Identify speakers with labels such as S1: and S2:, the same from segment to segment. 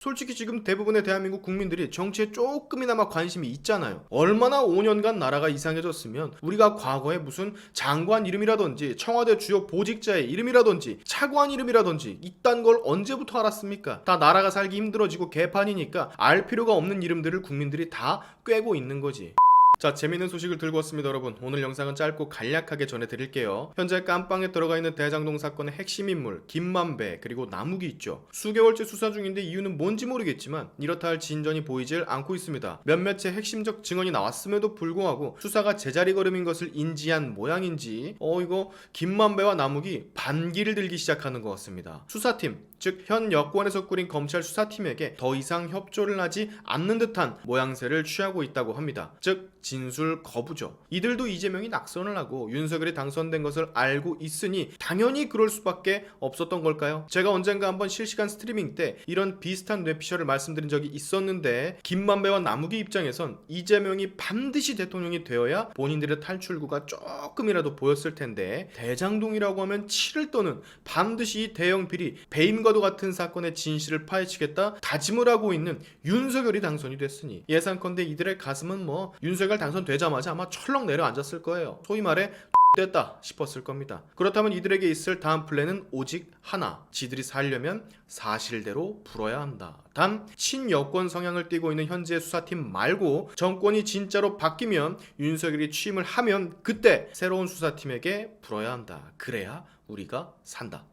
S1: 솔직히 지금 대부분의 대한민국 국민들이 정치에 조금이나마 관심이 있잖아요. 얼마나 5년간 나라가 이상해졌으면 우리가 과거에 무슨 장관 이름이라든지 청와대 주요 보직자의 이름이라든지 차관 이름이라든지 이딴 걸 언제부터 알았습니까? 다 나라가 살기 힘들어지고 개판이니까 알 필요가 없는 이름들을 국민들이 다 꿰고 있는 거지. 자, 재밌는 소식을 들고 왔습니다. 여러분, 오늘 영상은 짧고 간략하게 전해드릴게요. 현재 깜빵에 들어가 있는 대장동 사건의 핵심 인물 김만배 그리고 남욱이 있죠. 수개월째 수사 중인데 이유는 뭔지 모르겠지만 이렇다 할 진전이 보이질 않고 있습니다. 몇몇의 핵심적 증언이 나왔음에도 불구하고 수사가 제자리 걸음인 것을 인지한 모양인지 이거 김만배와 남욱이 반기를 들기 시작하는 것 같습니다. 수사팀, 즉 현 여권에서 꾸린 검찰 수사팀에게 더 이상 협조를 하지 않는 듯한 모양새를 취하고 있다고 합니다. 즉 진술 거부죠. 이들도 이재명이 낙선을 하고 윤석열이 당선된 것을 알고 있으니 당연히 그럴 수밖에 없었던 걸까요? 제가 언젠가 한번 실시간 스트리밍 때 이런 비슷한 뇌피셜을 말씀드린 적이 있었는데 김만배와 남욱의 입장에선 이재명이 반드시 대통령이 되어야 본인들의 탈출구가 조금이라도 보였을 텐데 대장동이라고 하면 치를 떠는 반드시 대형 비리, 배임과도 같은 사건의 진실을 파헤치겠다 다짐을 하고 있는 윤석열이 당선이 됐으니 예상컨대 이들의 가슴은 윤석열 당선되자마자 아마 철렁 내려앉았을 거예요. 소위 말해 됐다 싶었을 겁니다. 그렇다면 이들에게 있을 다음 플랜은 오직 하나. 지들이 살려면 사실대로 풀어야 한다. 단 친여권 성향을 띠고 있는 현재 수사팀 말고 정권이 진짜로 바뀌면 윤석열이 취임을 하면 그때 새로운 수사팀에게 풀어야 한다. 그래야 우리가 산다.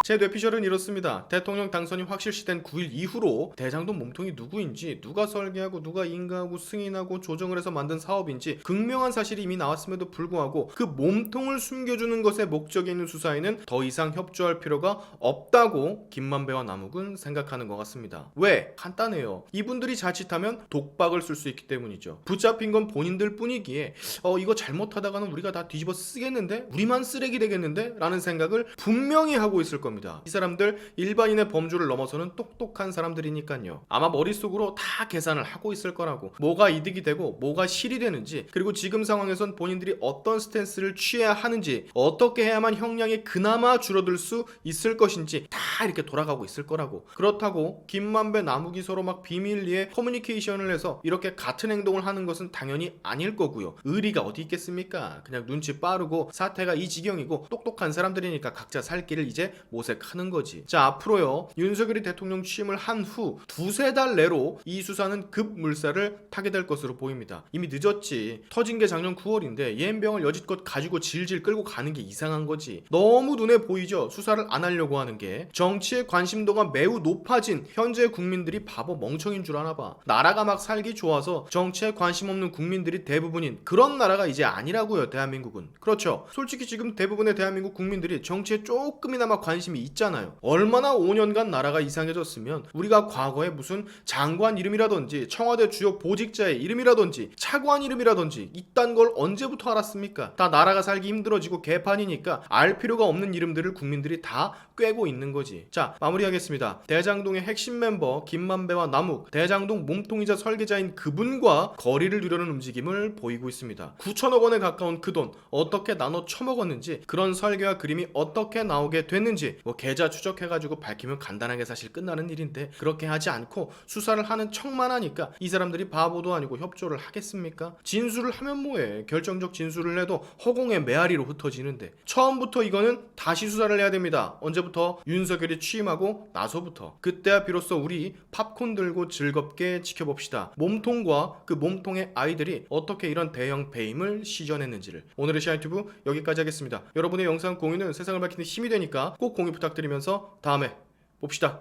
S1: 제 뇌피셜은 이렇습니다. 대통령 당선이 확실시된 9일 이후로 대장동 몸통이 누구인지, 누가 설계하고 누가 인가하고 승인하고 조정을 해서 만든 사업인지 극명한 사실이 이미 나왔음에도 불구하고 그 몸통을 숨겨주는 것에 목적이 있는 수사에는 더 이상 협조할 필요가 없다고 김만배와 남욱은 생각하는 것 같습니다. 왜? 간단해요. 이분들이 자칫하면 독박을 쓸 수 있기 때문이죠. 붙잡힌 건 본인들 뿐이기에 이거 잘못하다가는 우리가 다 뒤집어 쓰겠는데? 우리만 쓰레기 되겠는데? 라는 생각을 분명히 하고 있을 겁니다. 이 사람들 일반인의 범주를 넘어서는 똑똑한 사람들이니까요. 아마 머릿속으로 다 계산을 하고 있을 거라고. 뭐가 이득이 되고 뭐가 실이 되는지, 그리고 지금 상황에선 본인들이 어떤 스탠스를 취해야 하는지, 어떻게 해야만 형량이 그나마 줄어들 수 있을 것인지 다 이렇게 돌아가고 있을 거라고. 그렇다고 김만배, 남욱이 서로 막 비밀리에 커뮤니케이션을 해서 이렇게 같은 행동을 하는 것은 당연히 아닐 거고요. 의리가 어디 있겠습니까? 그냥 눈치 빠르고 사태가 이 지경이고 똑똑한 사람들이니까 각자 살 길을 이제 모색하는 거지. 자, 앞으로요, 윤석열이 대통령 취임을 한 후 두세 달 내로 이 수사는 급물살을 타게 될 것으로 보입니다. 이미 늦었지. 터진 게 작년 9월인데 예엠병을 여지껏 가지고 질질 끌고 가는 게 이상한 거지. 너무 눈에 보이죠? 수사를 안 하려고 하는 게. 정치의 관심도가 매우 높아진 현재 국민들이 바보 멍청인 줄 아나 봐. 나라가 막 살기 좋아서 정치에 관심 없는 국민들이 대부분인 그런 나라가 이제 아니라고요, 대한민국은. 그렇죠. 솔직히 지금 대부분의 대한민국 국민들이 정치에 조금이나마 관심이 있잖아요. 얼마나 5년간 나라가 이상해졌으면 우리가 과거에 무슨 장관 이름이라든지 청와대 주요 보직자의 이름이라든지 차관 이름이라든지 이딴 걸 언제부터 알았습니까? 다 나라가 살기 힘들어지고 개판이니까 알 필요가 없는 이름들을 국민들이 다 꿰고 있는 거지. 자, 마무리하겠습니다. 대장동의 핵심 멤버 김만배와 남욱, 대장동 몸통이자 설계자인 그분과 거리를 두려는 움직임을 보이고 있습니다. 9천억 원에 가까운 그 돈 어떻게 나눠 처먹었는지, 그런 설계와 그림이 어떻게 나오게 됐는지 계좌 추적해가지고 밝히면 간단하게 사실 끝나는 일인데 그렇게 하지 않고 수사를 하는 척만 하니까 이 사람들이 바보도 아니고 협조를 하겠습니까? 진술을 하면 뭐해. 결정적 진술을 해도 허공의 메아리로 흩어지는데 처음부터 이거는 다시 수사를 해야 됩니다. 언제부터? 윤석열이 취임하고 나서부터. 그때야 비로소 우리 팝콘 들고 즐겁게 지켜봅시다. 몸통과 그 몸통의 아이들이 어떻게 이런 대형 배임을 시전했는지를. 오늘의 시아유튜브 여기까지 하겠습니다. 여러분의 영상 공유는 세상을 밝히는 힘이 되니까 꼭 공유 부탁드리면서 다음에 봅시다.